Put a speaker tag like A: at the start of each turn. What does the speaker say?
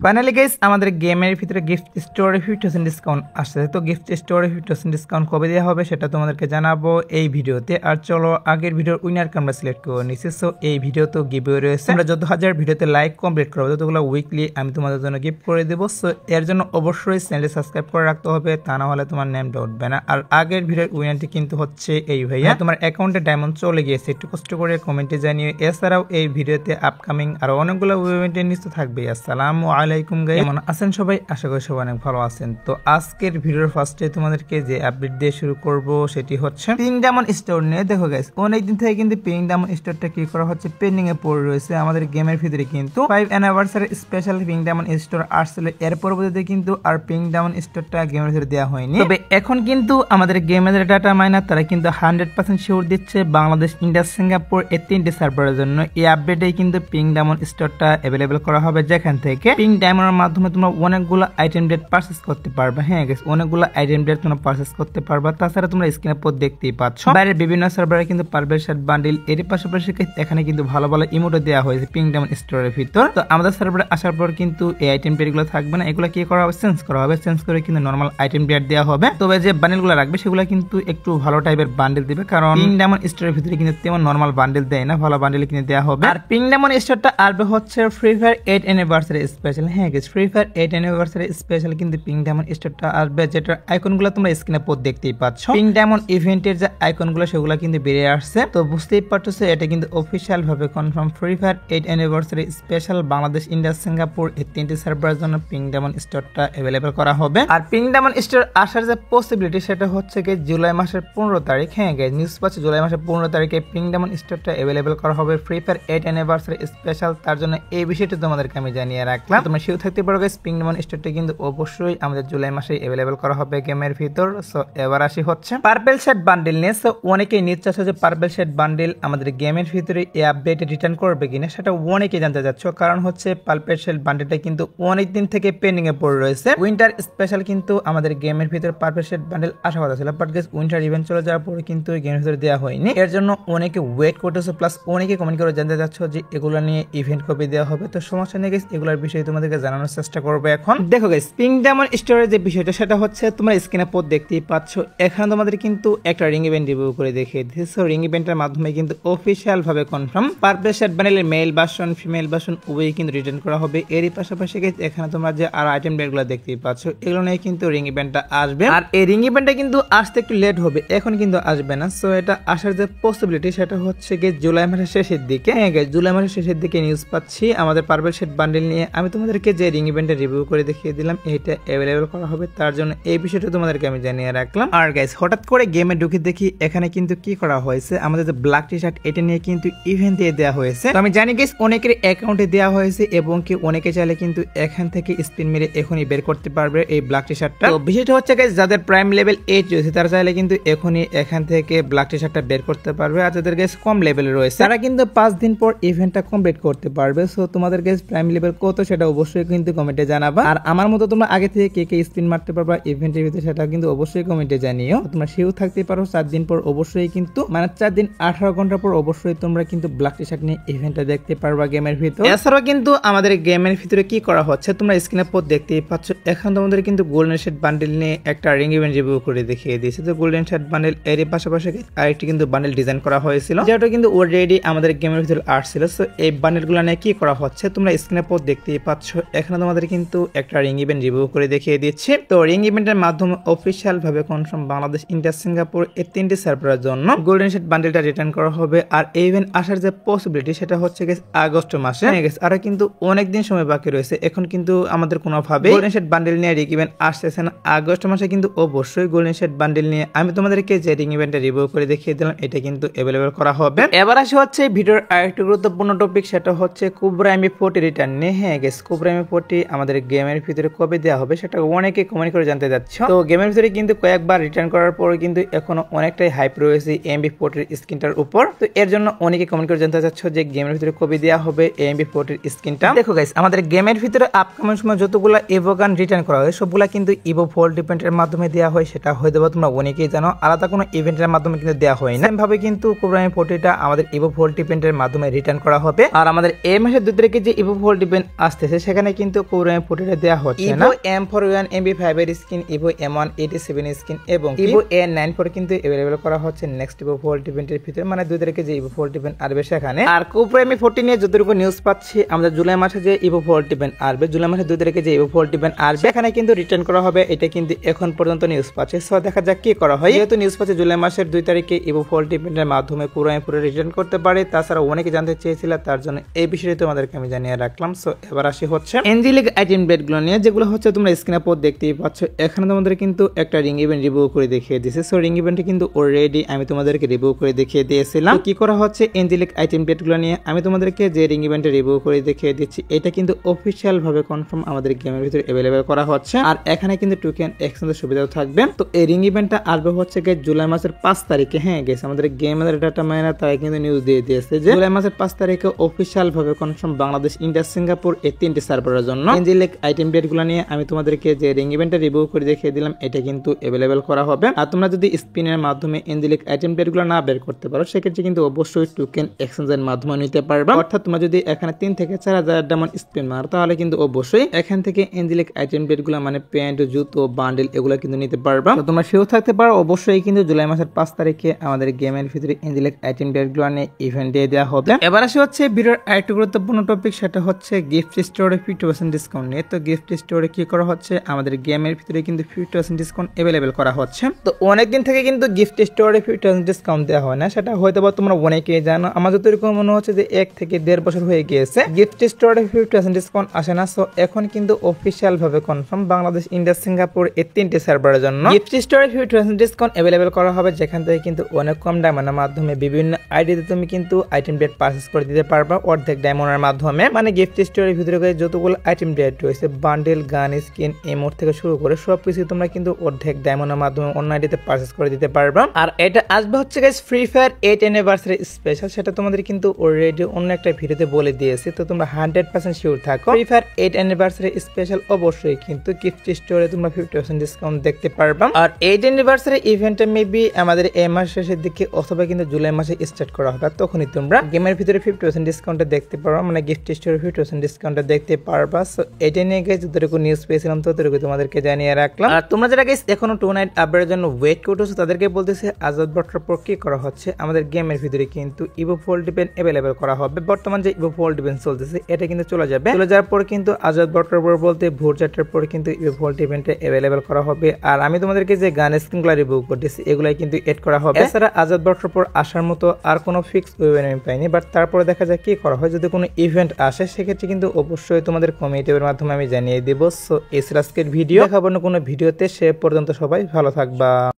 A: Finally guys আমাদের গেমের ভিতরে গিফট স্টোরে 50% ডিসকাউন্ট আসছে। তো গিফট স্টোরে 50% ডিসকাউন্ট কবে দেওয়া হবে সেটা তোমাদেরকে জানাবো এই ভিডিওতে। আর চলো আগের ভিডিওর উইনারকে আমরা সিলেক্ট করে নিচ্ছি। সো এই ভিডিও তো গিভওয়ে রয়েছে, আমরা যত হাজার ভিডিওতে লাইক কমপ্লিট করবো ততগুলো উইকলি আমি তোমাদের জন্য গিফট করে দেবো। সো এর জন্য অবশ্যই চ্যানেলটি সাবস্ক্রাইব করে রাখতে হবে, তা না হলে তোমার নেমটা উঠবে না। আর আগের ভিডিওর উইনারটি কিন্তু হচ্ছে এই ভাইয়া, তোমার অ্যাকাউন্টে ডায়মন্ড চলে গিয়েছে, একটু কষ্ট করে কমেন্টে জানিয়ে। এছাড়াও এই ভিডিওতে আপকামিং আরো অনেকগুলো ইভেন্টের নিউজ তো থাকবে। আসসালামু আলাইকুম গাইস, কেমন আছেন সবাই? আশা করি সবাই অনেক ভালো আছেন। তো আজকের ভিডিওর ফার্স্টে তোমাদেরকে যে আপডেট দিয়ে শুরু করব সেটি হচ্ছে পিঙ্ক ডায়মন্ড স্টোর নিয়ে। দেখো গাইস, অনেকদিন থেকে কিন্তু পিঙ্ক ডায়মন্ড স্টোরটা কি করা হচ্ছে, পেন্ডিং এ পড়ে রয়েছে। আমাদের গেমের ভিতরে কিন্তু 5 anniversary special pink diamond store আসছিল, এর পরবর্তীতে কিন্তু আর পিঙ্ক ডায়মন্ড স্টোরটা গেমের ভিতরে দেওয়া হয়নি। তবে এখন কিন্তু আমাদের গেমের ডাটা মাইনার তারা কিন্তু 100% শিওর দিচ্ছে বাংলাদেশ, ইন্ডিয়া, সিঙ্গাপুর এই তিনটি সার্ভারের জন্য এই আপডেটে কিন্তু পিঙ্ক ডায়মন্ড স্টোরটা অ্যাভেলেবল করা হবে, যেখান থেকে পিঙ্ক ডায়মন্ডের মাধ্যমে তোমরা অনেকগুলো আইটেম ডেট পারচেজ করতে পারবে। হ্যাঁ গাইস, অনেকগুলো আইটেম ডেট তোমরা পারচেজ করতে পারবে। তাছাড়া তোমরা স্ক্রিনের পর দেখতেই পাচ্ছ বাইরের বিভিন্ন সার্ভারে কিন্তু পার্পল শার্ট বান্ডিল, এর পাশাপাশি এখানে কিন্তু ভালো ভালো ইমোটও দেওয়া হয়েছে পিঙ্ক ডায়মন্ড স্টোরের ভিতর। তো আমাদের সার্ভারে আসার পর কিন্তু এই আইটেম ডেট গুলো থাকবে না, এগুলো কি করা হবে, চেঞ্জ করা হবে। চেঞ্জ করে কিন্তু নরমাল আইটেম ডেট দেওয়া হবে। তবে যে বান্ডিল গুলো রাখবে সেগুলো কিন্তু একটু ভালো টাইপের বান্ডিল দিবে, কারণ পিঙ্ক ডায়মন্ড স্টোরের ভিতরে কিন্তু তেমন নরমাল বান্ডিল দেয় না, ভালো বান্ডিল কিনে দেওয়া হবে। আর পিঙ্ক ডায়মন্ড স্টোরটা আসবে হচ্ছে ফ্রি ফায়ার 8 অ্যানিভার্সারি স্পেশাল। হ্যাঁ guys, free fire 8 anniversary special কিন্তু পিঙ্ক ডায়মন্ড স্টোরটা আসবে, যেটার আইকনগুলো তোমরা স্ক্রিনে পর দেখতেই পাচ্ছ। পিঙ্ক ডায়মন্ড ইভেন্টের যে আইকনগুলো সেগুলো কিন্তু বেরিয়ে আসছে। তো বুঝতেই পারছো এটা কিন্তু অফিশিয়াল ভাবে confirm, free fire 8 anniversary special Bangladesh, India, Singapore এই তিনটি সার্ভারের জন্য পিঙ্ক ডায়মন্ড স্টোরটা অ্যাভেলেবল করা হবে। আর পিঙ্ক ডায়মন্ড স্টোর আসার যে পসিবিলিটি সেটা হচ্ছে কি জুলাই মাসের 15 তারিখ। হ্যাঁ গাইস, নিউজ পাচ্ছি জুলাই মাসের 15 তারিখে পিঙ্ক ডায়মন্ড স্টোরটা অ্যাভেলেবল করা হবে ফ্রি ফায়ার 8 অ্যানিভার্সারি স্পেশাল। তার জন্য এই বিষয়টি তোমাদেরকে আমি জানিয়ে রাখলাম, তোমরা শিওর থাকতে পারো গাইস পিঙ্ক ডায়মন্ড স্টোরটা কিন্তু অবশ্যই আমাদের জুলাই মাসে অ্যাভেলেবল করা হবে গেমের ভিতর। সো এবার আসি হচ্ছে পার্পল শার্ট বান্ডিল নিয়ে। সো অনেকেই নিচ্ছে যে পার্পল শার্ট বান্ডিল আমাদের গেমের ভিতরে এই আপডেটে রিটার্ন করবে কিনা, সেটা অনেকেই জানতে যাচ্ছ। কারণ হচ্ছে পার্পল শার্ট বান্ডিলটা কিন্তু অনেকদিন থেকে পেন্ডিং এ পড়ে রয়েছে। উইন্টার স্পেশাল কিন্তু আমাদের গেমের ভিতরে পার্পল শার্ট বান্ডিল আসার কথা ছিল, বাট গাইস উইন্টার ইভেন্ট চলে যাওয়ার পরে কিন্তু গেমের ভিতরে দেওয়া হয়নি। এর জন্য অনেকে ওয়েট করতেছে, প্লাস অনেকে কমেন্ট করে জানতে যাচ্ছ যে এগুলো নিয়ে ইভেন্ট কবে দেওয়া হবে। তো সমস্যা নেই গাইস, এগুলোর বিষয়ে তোমাদেরকে জানানোর চেষ্টা করবো এখন। দেখো গাইস, পিঙ্ক ডায়মন্ড স্টোরের যে বিষয়টা সেটা হচ্ছে তোমরা স্ক্রিনে পর দেখতেই পাচ্ছ, এখানে তোমাদের কিন্তু একটা রিং ইভেন্ট রিভিউ করে দেখিয়ে দিয়েছে। সো রিং ইভেন্টের মাধ্যমে কিন্তু অফিশিয়াল ভাবে কনফার্ম পার্পল শার্ট বান্ডেলের মেল ভার্সন, ফিমেল ভার্সন উভয়ই কিন্তু রিটার্ন করা হবে। এরই পাশাপাশি এখানে তোমরা যে আর আইটেম ডেটগুলো দেখতেই পাচ্ছ এগুলো নিয়ে কিন্তু রিং ইভেন্টটা আসবে। আর এই রিং ইভেন্টটা কিন্তু আসতে একটু লেট হবে, এখন কিন্তু আসবে না। সো এটা আসার যে পসিবিলিটি সেটা হচ্ছে গিয়ে জুলাই মাসের শেষের দিকে। হ্যাঁ গাইস, জুলাই মাসের শেষের দিকে নিউজ পাচ্ছি আমাদের পার্পল শার্ট বান্ডেল নিয়ে। আমি তোমাদেরকে যে রিং ইভেন্টটা রিভিউ করে দেখিয়ে দিলাম এটা অ্যাভেলেবল করা হবে, তার জন্য এই বিষয়টা তোমাদেরকে আমি জানিয়ে রাখলাম। আর গাইস, হঠাৎ করে গেমে ঢুকে দেখি এখানে কিন্তু কি করা হয়েছে, আমাদের যে ব্ল্যাক টি শার্ট এটা নিয়ে কিন্তু ইভেন্ট দিয়ে দেওয়া হয়েছে। তো আমি জানি গাইস অনেকের অ্যাকাউন্টে দেওয়া হয়েছে এবং কি অনেকে চাইলে কিন্তু এখান থেকে স্পিন মেরে এখনই বের করতে পারবে এই ব্ল্যাক টি শার্টটা। তো বিষয়টা হচ্ছে গাইস যাদের প্রাইম লেভেল 8 রয়েছে তারা চাইলে কিন্তু এখনই এখান থেকে ব্ল্যাক টি শার্টটা বের করতে পারবে। আর যাদের গাইস কম লেভেলে রয়েছে তারা কিন্তু 5 দিন পর ইভেন্টটা কমপ্লিট করতে পারবে। সো তোমাদের গাইস প্রাইম লেভেল কত সেটা অবশ্যই কিন্তু কমেন্টে জানাবা। আর আমার মতো তোমরা আগে থেকে কে কে স্পিন মারতে পারবা ইভেন্টের ভিতরে সেটা কিন্তু অবশ্যই কমেন্টে জানিও। তোমরা শিওর থাকতে পারো 4 দিন পর অবশ্যই কিন্তু 4 দিন 18 ঘন্টা পর অবশ্যই তোমরা কিন্তু ব্ল্যাক টি শার্ট নিয়ে ইভেন্টটা দেখতে পারবা গেমের ভিতর। এছাড়াও কিন্তু আমাদের গেমের ভিতরে কি করা হচ্ছে তোমরা স্ক্রিনে পর দেখতেই পাচ্ছ, এখন তোমাদের কিন্তু গোল্ডেন শার্ট বান্ডেল নিয়ে একটা রিং ইভেন্ট রিভিউ করে দেখিয়ে দিয়েছে। তো গোল্ডেন শার্ট বান্ডেল এর পাশাপাশি আরেকটি কিন্তু বান্ডেল ডিজাইন করা হয়েছিল, যেটা কিন্তু অলরেডি আমাদের গেমের ভিতরে আসছিল। সো এই বান্ডেলগুলো নিয়ে কি করা হচ্ছে তোমরা স্ক্রিনে পর দেখতেই পাচ্ছ, এখানে তোমাদের কিন্তু একটা রিং ইভেন্ট রিভিউ করে দেখিয়ে দিচ্ছি। তো রিং ইভেন্টের মাধ্যমে অফিশিয়াল ভাবে কনফার্ম বাংলাদেশ, ইন্ডিয়া, সিঙ্গাপুর এই তিনটি সার্ভারের জন্য গোল্ডেন শার্ট বান্ডেলটা রিটার্ন করা হবে। আর এই ইভেন্ট আসার যে পসিবিলিটি সেটা হচ্ছে আগস্ট মাসে। আর কিন্তু অনেকদিন সময় বাকি রয়েছে, এখন কিন্তু আমাদের কোনোভাবে গোল্ডেন শার্ট বান্ডেল নিয়ে রিং ইভেন্ট আসতেছে না। আগস্ট মাসে কিন্তু অবশ্যই গোল্ডেন শার্ট বান্ডেল নিয়ে আমি তোমাদেরকে যে রিং ইভেন্টটা রিভিউ করে দেখিয়ে দিলাম এটা কিন্তু অ্যাভেলেবল করা হবে। এবার আসে হচ্ছে ভিডিওর আরেকটি গুরুত্বপূর্ণ টপিক, সেটা হচ্ছে কোবরা M40 রিটার্ন নিয়ে। হ্যাঁ গাইস, কোবরা M40 আমাদের গেমের ভিতরে কবে দেওয়া হবে সেটা অনেকে কমেন্ট করে জানতে যাচ্ছ। তো গেমের ভিতরে কিন্তু কয়েকবার রিটার্ন করার পর কিন্তু এখনো অনেকটাই হাইপ রয়েছে MB40 স্কিনটার উপর। তো এর জন্য অনেকে কমেন্ট করে জানতে চাচ্ছ যে গেমের ভিতরে কবে দেওয়া হবে MB40 স্কিনটা। দেখো গাইস, আমাদের গেমের ভিতরে আপকামিং সময় যতগুলো ইভো গান রিটার্ন করা হয় সবগুলা কিন্তু ইভো ভোল্ট ইভেন্টের মাধ্যমে দেওয়া হয়, সেটা হয়তো তোমরা অনেকেই জানো। আলাদা কোনো ইভেন্টের মাধ্যমে কিন্তু দেওয়া হয় না। ভাবে কিন্তু কোবরা M40টা আমাদের ইভো ভোল্ট ইভেন্টের মাধ্যমে রিটার্ন করা হবে। আর আমাদের এই মাসের 2 তারিখে যে ইভো ভোল্ট ইভেন্ট আসতেছে সেখানে কিন্তু পুরো ফুটেজে দেওয়া হচ্ছে না। M41 MB5 এর স্কিন, ইভো M187 স্কিন এবং ইভো A94 কিন্তু अवेलेबल করা হচ্ছে নেক্সট ইভো ফোল্ড ইভেন্টের ভিতরে, মানে 2 তারিখে যে ইভো ফোল্ড ইভেন্ট আসবে সেখানে। আর কোবরা M40 নিয়ে যতটুকু নিউজ পাচ্ছি, আমরা জুলাই মাসে যে ইভো ফোল্ড ইভেন্ট আসবে, জুলাই মাসে 2 তারিখে যে ইভো ফোল্ড ইভেন্ট আসবে সেখানে কিন্তু রিটার্ন করা হবে, এটা কিন্তু এখন পর্যন্ত নিউজ পাচ্ছে। সো দেখা যাক কি করা হয়। যেহেতু নিউজ পাচ্ছে জুলাই মাসের 2 তারিখে ইভো ফোল্ড ইভেন্টের মাধ্যমে পুরো রিটার্ন করতে পারে, তাছাড়া অনেকে জানতে চেয়েছিল, তার জন্য এই বিষয়ে তোমাদেরকে আমি জানিয়ে রাখলাম। সো এবার আসি হচ্ছে এঞ্জেলিক আইটেম বেডগুলো নিয়ে, যেগুলো হচ্ছে তোমরা স্ক্রিনে পর দেখতেই পাচ্ছ। এখানে তোমাদের কিন্তু একটা রিং ইভেন্ট রিভিউ করে দেখিয়ে দিয়েছে। সো রিং ইভেন্টে কিন্তু অলরেডি আমি তোমাদেরকে রিভিউ করে দেখিয়ে দিয়েছিলাম। কি করা হচ্ছে এঞ্জেলিক আইটেম বেডগুলো নিয়ে, আমি তোমাদেরকে যে রিং ইভেন্টে রিভিউ করে দেখিয়ে দিচ্ছি, এটা কিন্তু অফিসিয়াল ভাবে কনফার্ম আমাদের গেমের ভিতরে अवेलेबल করা হচ্ছে। আর এখানে কিন্তু টোকেন এক্সচেঞ্জের সুবিধাও থাকবে। তো এই রিং ইভেন্টটা আসবে হচ্ছে জুলাই মাসের 5 তারিখে। হ্যাঁ গেছে, আমাদের গেমের ডাটা মাইনার তারা কিন্তু নিউজ দিয়ে দিয়েছে যে জুলাই মাসের 5 তারিখে অফিসিয়াল ভাবে কনফার্ম বাংলাদেশ, ইন্ডিয়া, সিঙ্গাপুর এই 3টি সার্ভারের জন্য এঞ্জেলিক আইটেম বেডগুলো নিয়ে আমি তোমাদেরকে যে রিং ইভেন্টে রিভিউ করে দেখিয়ে দিলাম, এটা কিন্তু अवेलेबल করা হবে। আর তোমরা যদি স্পিনের মাধ্যমে এঞ্জেলিক আইটেম বেডগুলো না বের করতে পারো, সেক্ষেত্রে কিন্তু অবশ্যই টোকেন এক্সচেঞ্জের মাধ্যমে নিতে পারবে। অর্থাৎ তোমরা যদি এখানে 3 থেকে 4000 ডায়মন্ড স্পিন মারো, তাহলে কিন্তু অবশ্যই এখান থেকে এঞ্জেলিক আইটেম বেডগুলো মানে প্যান্ট, জুতো, বান্ডেল এগুলো কিন্তু নিতে পারবে। তো তোমরা শিওর থাকতে পারো অবশ্যই কিন্তু জুলাই মাসের 5 তারিখে আমাদের গেমের ভিতরে এঞ্জেলিক আইটেম বেডগুলো নিয়ে ইভেন্ট দিয়ে দেওয়া হবে। এবার আসি হচ্ছে ভিডিওর আরেকটি গুরুত্বপূর্ণ টপিক, সেটা হচ্ছে গিফট স্টোরে 50% ডিসকাউন্ট নিয়ে। তো গিফট স্টোরে কি করা হচ্ছে, আমাদের গেমের ভিতরে কিন্তু 50% ডিসকাউন্ট अवेलेबल করা হচ্ছে। তো অনেকদিন থেকে কিন্তু গিফট স্টোরে 50% ডিসকাউন্ট দেওয়া হয় না, সেটা হয়তো বা তোমরা অনেকেই জানো। আমার যতটুকু মনে হচ্ছে যে 1 থেকে 1.5 বছর হয়ে গিয়েছে গিফট স্টোরে 50% ডিসকাউন্ট আসে না। সো এখন কিন্তু অফিসিয়াল ভাবে কনফার্ম বাংলাদেশ, ইন্ডিয়া, সিঙ্গাপুর এই 3টি সার্ভারের জন্য গিফট স্টোরে 50% ডিসকাউন্ট अवेलेबल করা হবে, যেখান থেকে কিন্তু অনেক কম ডায়মন্ডের মাধ্যমে বিভিন্ন আইডিতে তুমি কিন্তু আইটেম বেড পারচেজ করে দিতে পারবা অর্ধেক ডায়মন্ডের মাধ্যমে। মানে গিফট স্টোরের ভিতরে যতগুলো আইটেম বেড রয়েছে, বান্ডেল, গান, স্কিন, ইমোট থেকে শুরু করে সবকিছু তোমরা কিন্তু অর্ধেক ডায়মন্ডের মাধ্যমে অন্য আইডিতে পারচেজ করে দিতে পারবা। আর এটা আসবে হচ্ছে guys free fire 8 anniversary special, সেটা তোমাদের কিন্তু অলরেডি অন্য একটা ভিডিওতে বলে দিয়েছি। তো তোমরা 100% শিওর থাকো, ফ্রি ফায়ার 8 অ্যানিভার্সারি স্পেশাল অবশ্যই কিন্তু গিফট স্টোরে তোমরা 50% ডিসকাউন্ট দেখতে পারবা। আর 8 অ্যানিভার্সারি ইভেন্টটা মেবি আমাদের এই মাস শেষের দিকে অথবা কিন্তু জুলাই মাসে স্টার্ট করা হবে, তখনই তোমরা গেমের ভিতরে 50% ডিসকাউন্টটা দেখতে পারবা, মানে গিফট স্টোরে 50% ডিসকাউন্টটা দেখতে পারবা। সো এটা নিয়ে গাইস যতটুকু নিউজ পেয়েছিলাম ততটুকু তোমাদেরকে জানিয়ে রাখলাম। আর তোমরা যারা গাইস এখনো 2 নাইট আপডেটের জন্য ওয়েট করতেছো, তাদেরকে বলতেছে আজাদ বট্টার পর কি করা হচ্ছে, আমাদের গেমের ভিতরে কিন্তু ইভো ফোল্ড ইভেন্ট अवेलेबल করা হবে। বর্তমান যে ইভো ফোল্ড ইভেন্ট চলতেছে এটা কিন্তু চলে যাওয়ার পর কিন্তু আজাদ বট্টার পর বলতে ভোর 4টার পর কিন্তু ইভো ফোল্ড ইভেন্টে अवेलेबल করা হবে। আর আমি তোমাদেরকে যে গান স্কিনগুলো রিভিউ করতেছি এগুলাই কিন্তু এড করা হবে। এছাড়া আজাদ বট্টার পর আসার মতো আর কোনো ফিক্স ইভেন্ট আমি পাইনি, বাট তারপরে দেখা যায় কি করা হয়, যদি কোনো ইভেন্ট আসে সেক্ষেত্রে কিন্তু অবশ্যই তোমাদের কমিউনিটির মাধ্যমে আমি জানিয়ে দেবো। সো এই আজকের ভিডিও দেখাবো না কোনো ভিডিওতে, সে পর্যন্ত সবাই ভালো থাকবা।